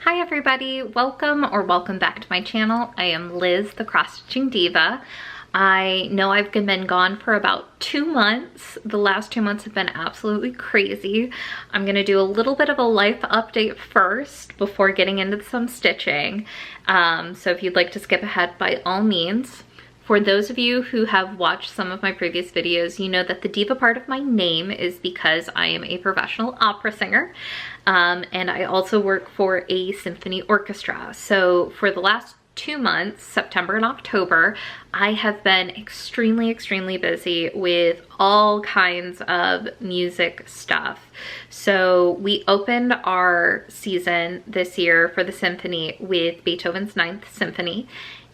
Hi everybody, welcome back to my channel. I am Liz, the cross-stitching diva. I know I've been gone for about 2 months. The last 2 months have been absolutely crazy. I'm gonna do a little bit of a life update first before getting into some stitching. So if you'd like to skip ahead, by all means. For those of you who have watched some of my previous videos, you know that the diva part of my name is because I am a professional opera singer. And I also work for a symphony orchestra. So for the last 2 months, September and October, I have been extremely busy with all kinds of music stuff. So we opened our season this year for the symphony with Beethoven's Ninth Symphony,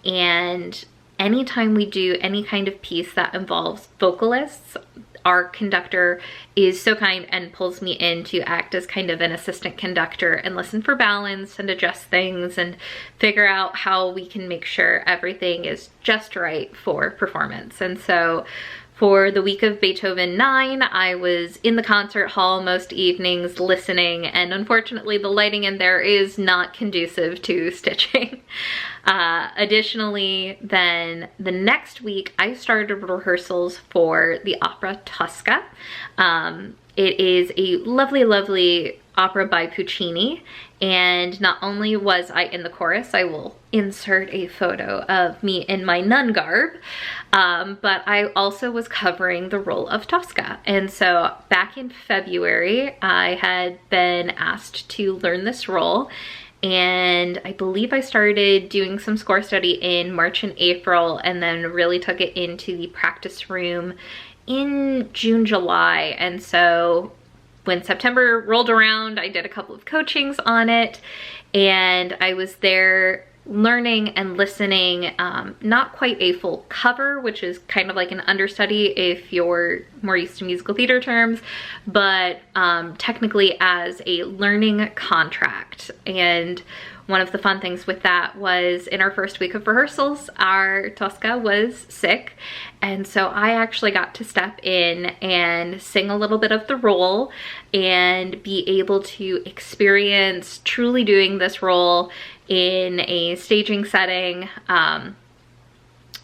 and anytime we do any kind of piece that involves vocalists, our conductor is so kind and pulls me in to act as kind of an assistant conductor and listen for balance and adjust things and figure out how we can make sure everything is just right for performance. And so for the week of Beethoven 9, I was in the concert hall most evenings listening, and unfortunately the lighting in there is not conducive to stitching. Additionally, then the next week I started rehearsals for the opera Tosca. It is a lovely opera by Puccini, and not only was I in the chorus, I will insert a photo of me in my nun garb, but I also was covering the role of Tosca. And so back in February, I had been asked to learn this role, and I believe I started doing some score study in March and April, and then really took it into the practice room in June, July. And so when September rolled around, I did a couple of coachings on it, and I was there learning and listening, not quite a full cover, which is kind of like an understudy if you're more used to musical theater terms, but technically as a learning contract. And one of the fun things with that was in our first week of rehearsals, our Tosca was sick. And so I actually got to step in and sing a little bit of the role and be able to experience truly doing this role in a staging setting. I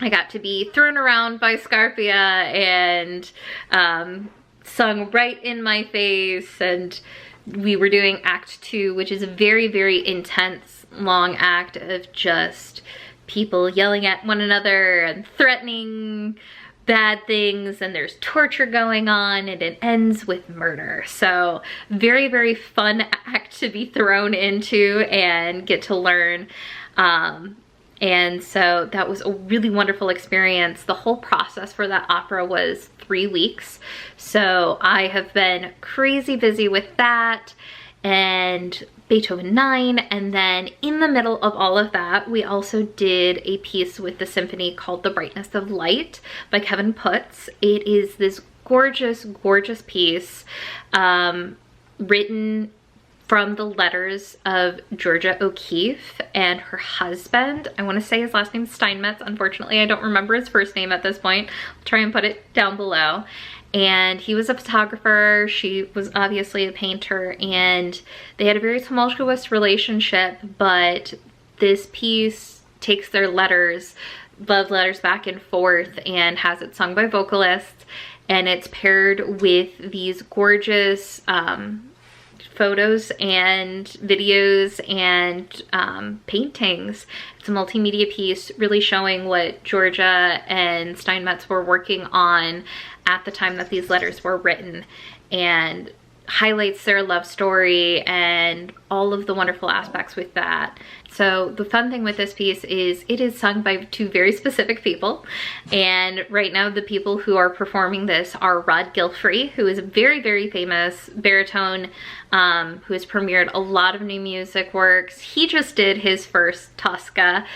got to be thrown around by Scarpia and sung right in my face, and we were doing Act 2, which is a very intense, long act of just people yelling at one another and threatening bad things, and there's torture going on, and it ends with murder. So very fun act to be thrown into and get to learn. And so that was a really wonderful experience. The whole process for that opera was 3 weeks. So I have been crazy busy with that and Beethoven 9. And then in the middle of all of that, we also did a piece with the symphony called The Brightness of Light by Kevin Putz. It is this gorgeous piece written from the letters of Georgia O'Keeffe and her husband. I want to say his last name is Steinmetz. Unfortunately, I don't remember his first name at this point. I'll try and put it down below. And he was a photographer, she was obviously a painter, and they had a very tumultuous relationship, but this piece takes their letters, love letters, back and forth and has it sung by vocalists, and it's paired with these gorgeous photos and videos and paintings. It's a multimedia piece really showing what Georgia and Steinmetz were working on at the time that these letters were written, and highlights their love story and all of the wonderful aspects with that. So the fun thing with this piece is it is sung by 2 very specific people, and right now the people who are performing this are Rod Gilfrey, who is a very famous baritone who has premiered a lot of new music works. He just did his first Tosca,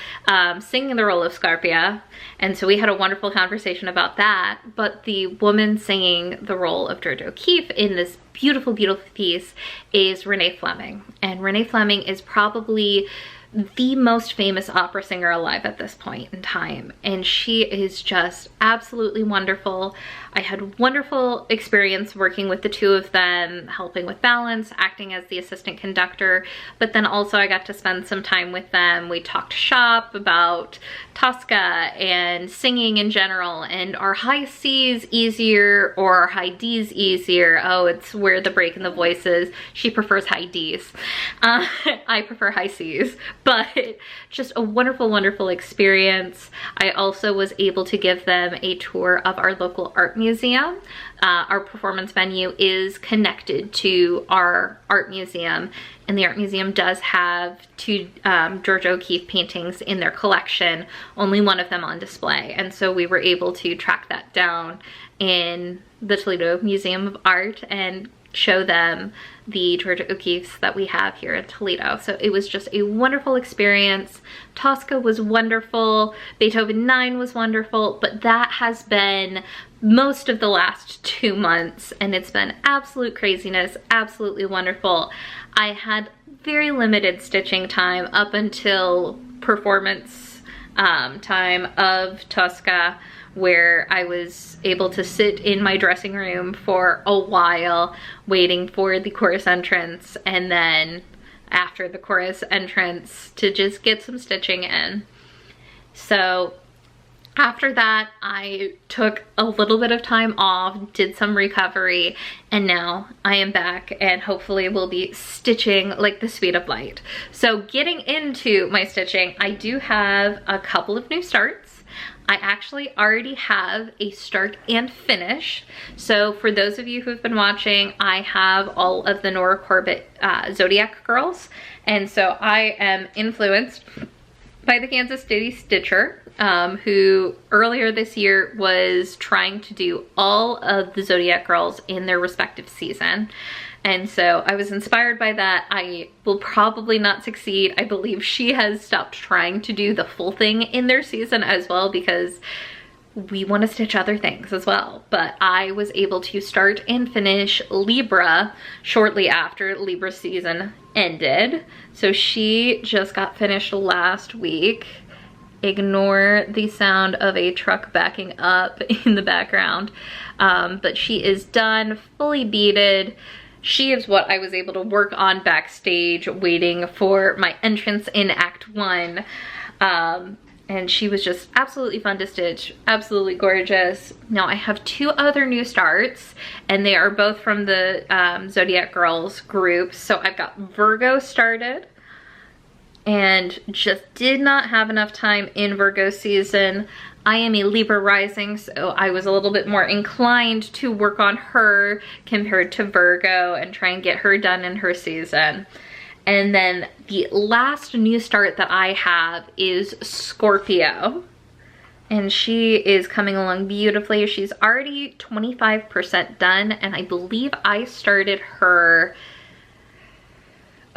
singing the role of Scarpia, and so we had a wonderful conversation about that. But the woman singing the role of Georgia O'Keeffe in this beautiful piece is Renee Fleming, and Renee Fleming is probably the most famous opera singer alive at this point in time, and she is just absolutely wonderful. I had wonderful experience working with the two of them, helping with balance, acting as the assistant conductor, but then also I got to spend some time with them. We talked shop about Tosca and singing in general, and are high C's easier or are high D's easier? Oh, it's where the break in the voice is. She prefers high D's. I prefer high C's. But just a wonderful, wonderful experience. I also was able to give them a tour of our local art museum. Our performance venue is connected to our art museum, and the art museum does have two George O'Keeffe paintings in their collection, only one of them on display. And so we were able to track that down in the Toledo Museum of Art and show them the George O'Keeffes that we have here in Toledo. So it was just a wonderful experience. Tosca was wonderful, Beethoven 9 was wonderful, but that has been most of the last 2 months, and it's been absolute craziness, absolutely wonderful. I had very limited stitching time up until performance time of Tosca, where I was able to sit in my dressing room for a while waiting for the chorus entrance, and then after the chorus entrance to just get some stitching in. So after that, I took a little bit of time off, did some recovery, and now I am back and hopefully will be stitching like the speed of light. So getting into my stitching, I do have a couple of new starts. I actually already have a start and finish. So for those of you who've been watching, I have all of the Nora Corbett Zodiac girls. And so I am influenced by the Kansas City Stitcher, who earlier this year was trying to do all of the Zodiac girls in their respective season. And so I was inspired by that. I will probably not succeed. I believe she has stopped trying to do the full thing in their season as well, because we want to stitch other things as well. But I was able to start and finish Libra shortly after Libra season ended. So she just got finished last week. Ignore the sound of a truck backing up in the background. But she is done, fully beaded. She is what I was able to work on backstage waiting for my entrance in Act 1. And she was just absolutely fun to stitch, absolutely gorgeous. Now I have 2 other new starts, and they are both from the Zodiac Girls group. So I've got Virgo started, and just did not have enough time in Virgo season. I am a Libra rising, so I was a little bit more inclined to work on her compared to Virgo and try and get her done in her season. And then the last new start that I have is Scorpio. And she is coming along beautifully. She's already 25% done, and I believe I started her,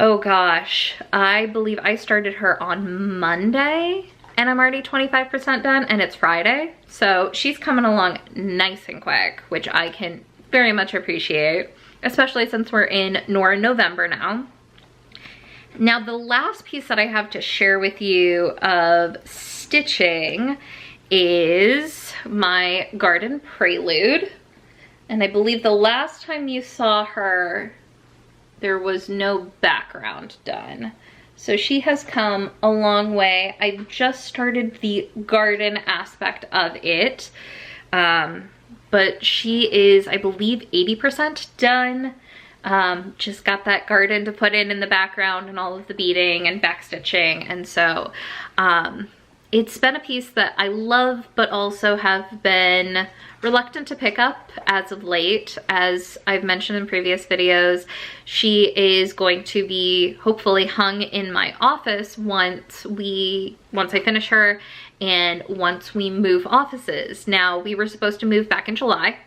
oh gosh, I believe I started her on Monday. And I'm already 25% done, and it's Friday. So she's coming along nice and quick, which I can very much appreciate, especially since we're in November now. Now the last piece that I have to share with you of stitching is my Garden Prelude. And I believe the last time you saw her, there was no background done. So she has come a long way. I just started the garden aspect of it. But she is, I believe, 80% done. Just got that garden to put in the background and all of the beading and backstitching. And so it's been a piece that I love, but also have been reluctant to pick up as of late. As I've mentioned in previous videos, she is going to be hopefully hung in my office once I finish her and once we move offices. Now, we were supposed to move back in July,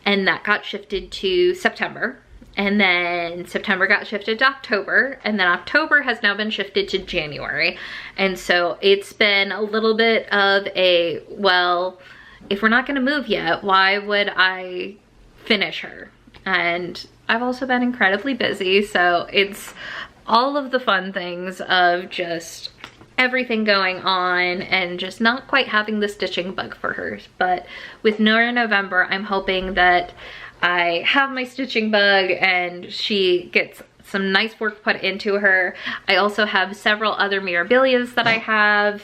and that got shifted to September. And then September got shifted to October, and then October has now been shifted to January. And so it's been a little bit of a, well, if we're not gonna move yet, why would I finish her? And I've also been incredibly busy, so it's all of the fun things of just everything going on and just not quite having the stitching bug for her. But with Nora November, I'm hoping that I have my stitching bug and she gets some nice work put into her. I also have several other Mirabilias that I have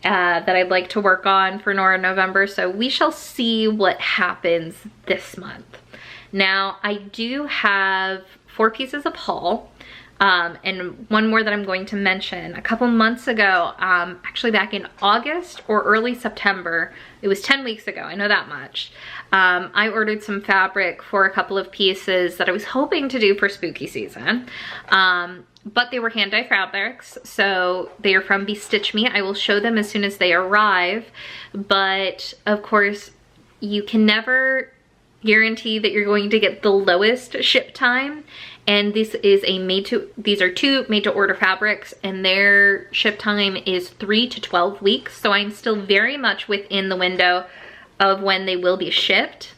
that I'd like to work on for Nora November, so we shall see what happens this month. Now, I do have 4 pieces of haul, and one more that I'm going to mention. A couple months ago, actually back in August or early September, it was 10 weeks ago, I know that much, I ordered some fabric for a couple of pieces that I was hoping to do for spooky season. But they were hand-dyed fabrics, so they are from Bestitch Me. I will show them as soon as they arrive, but of course, you can never guarantee that you're going to get the lowest ship time, and this is a these are 2 made-to-order fabrics, and their ship time is 3 to 12 weeks, so I'm still very much within the window of when they will be shipped,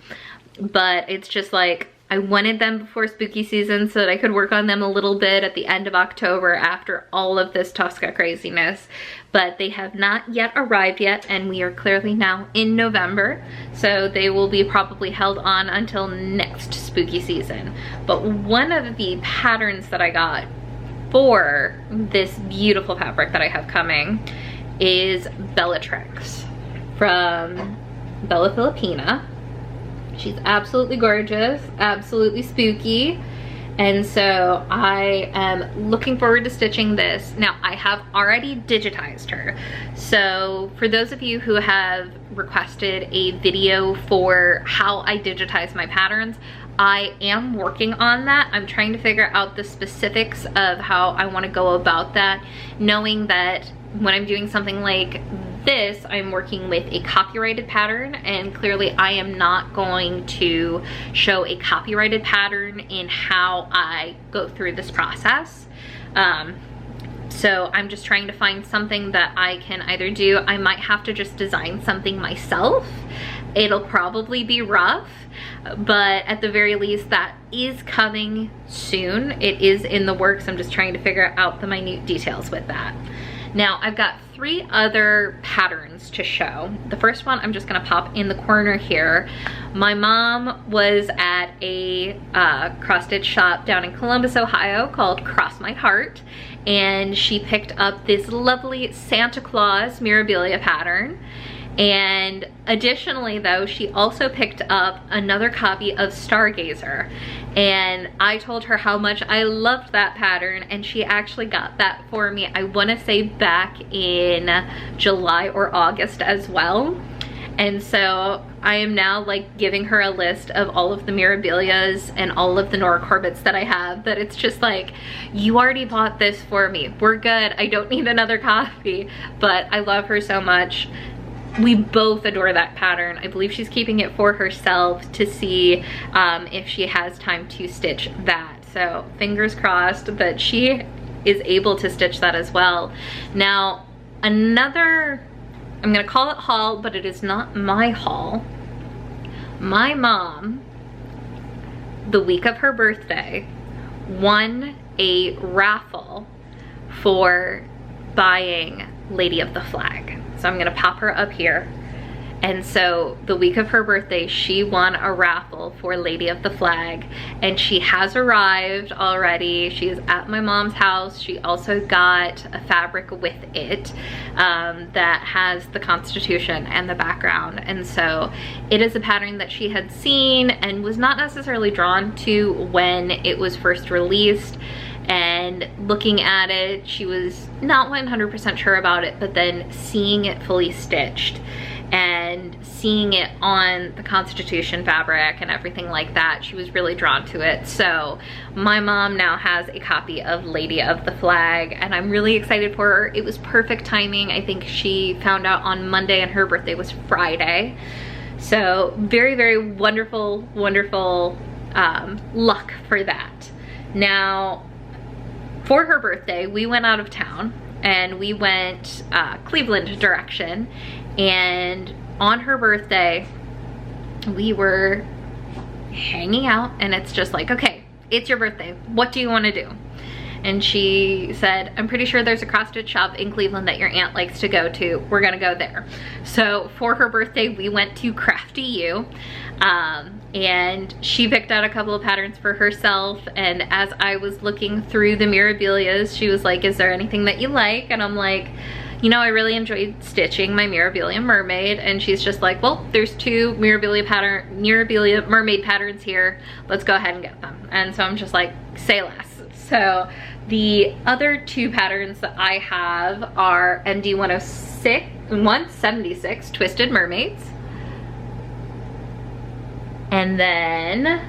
but it's just like, I wanted them before spooky season so that I could work on them a little bit at the end of October after all of this Tosca craziness. But they have not yet arrived yet, and we are clearly now in November. So they will be probably held on until next spooky season. But one of the patterns that I got for this beautiful fabric that I have coming is Bellatrix from Bella Filipina. She's absolutely gorgeous, absolutely spooky, and so I am looking forward to stitching this. Now, I have already digitized her, so for those of you who have requested a video for how I digitize my patterns, I am working on that. I'm trying to figure out the specifics of how I want to go about that, knowing that when I'm doing something like this, I'm working with a copyrighted pattern, and clearly I am not going to show a copyrighted pattern in how I go through this process. So I'm just trying to find something that I can either do. I might have to just design something myself. It'll probably be rough, but at the very least that is coming soon. It is in the works. I'm just trying to figure out the minute details with that. Now, I've got 3 other patterns to show. The first one I'm just gonna pop in the corner here. My mom was at a cross-stitch shop down in Columbus, Ohio called Cross My Heart, and she picked up this lovely Santa Claus Mirabilia pattern. And additionally though, she also picked up another copy of Stargazer, and I told her how much I loved that pattern, and she actually got that for me, I want to say back in July or August as well. And so I am now like giving her a list of all of the Mirabilias and all of the Nora Corbetts that I have, that it's just like, you already bought this for me, we're good, I don't need another copy. But I love her so much. We both adore that pattern. I believe she's keeping it for herself to see if she has time to stitch that. So fingers crossed that she is able to stitch that as well. Now, another, I'm gonna call it haul, but it is not my haul. My mom, the week of her birthday, won a raffle for buying Lady of the Flag. So I'm gonna pop her up here. And so the week of her birthday, she won a raffle for Lady of the Flag, and she has arrived already. She is at my mom's house. She also got a fabric with it that has the Constitution and the background. And so it is a pattern that she had seen and was not necessarily drawn to when it was first released. And looking at it, she was not 100% sure about it, but then seeing it fully stitched and seeing it on the Constitution fabric and everything like that, she was really drawn to it. So my mom now has a copy of Lady of the Flag, and I'm really excited for her. It was perfect timing. I think she found out on Monday and her birthday was Friday. So very, very wonderful, wonderful luck for that. Now, for her birthday, we went out of town and we went Cleveland direction, and on her birthday we were hanging out, and it's just like, okay, it's your birthday, what do you want to do? and she said, I'm pretty sure there's a cross stitch shop in Cleveland that your aunt likes to go to. We're gonna go there. So for her birthday, we went to Crafty U, and she picked out a couple of patterns for herself. And as I was looking through the Mirabilias, she was like, is there anything that you like? And I'm like, you know, I really enjoyed stitching my Mirabilia mermaid. And she's just like, well, there's 2 Mirabilia mermaid patterns here. Let's go ahead and get them. And so I'm just like, say less. So the other 2 patterns that I have are MD 176 Twisted Mermaids. And then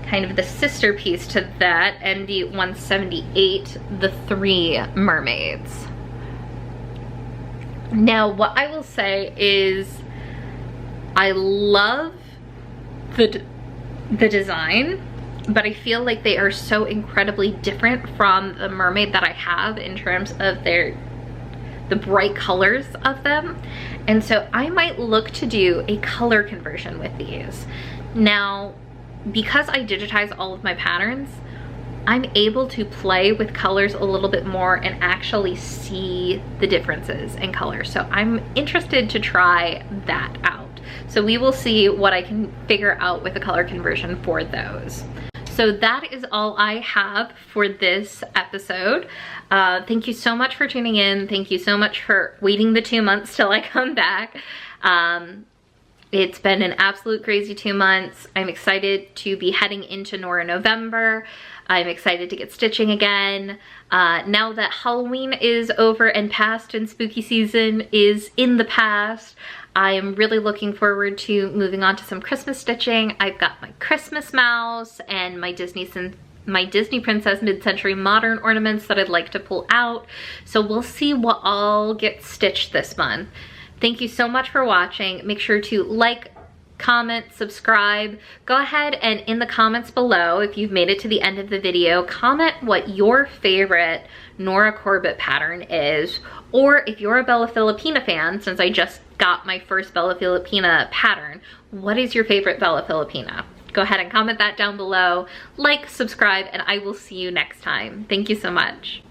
kind of the sister piece to that, MD 178, the 3 Mermaids. Now, what I will say is I love the design, but I feel like they are so incredibly different from the mermaid that I have in terms of the bright colors of them. And so I might look to do a color conversion with these. Now, because I digitize all of my patterns, I'm able to play with colors a little bit more and actually see the differences in color. So I'm interested to try that out. So we will see what I can figure out with the color conversion for those. So that is all I have for this episode. Thank you so much for tuning in. Thank you so much for waiting the 2 months till I come back. It's been an absolute crazy 2 months. I'm excited to be heading into Nora November. I'm excited to get stitching again. Now that Halloween is over and past and spooky season is in the past, I am really looking forward to moving on to some Christmas stitching. I've got my Christmas mouse and my Disney Princess Mid-Century Modern ornaments that I'd like to pull out. So we'll see what all gets stitched this month. Thank you so much for watching. Make sure to like, comment, subscribe. Go ahead and in the comments below, if you've made it to the end of the video, comment what your favorite Nora Corbett pattern is, or if you're a Bella Filipina fan, since I just got my first Bella Filipina pattern, what is your favorite Bella Filipina? Go ahead and comment that down below, like, subscribe, and I will see you next time. Thank you so much.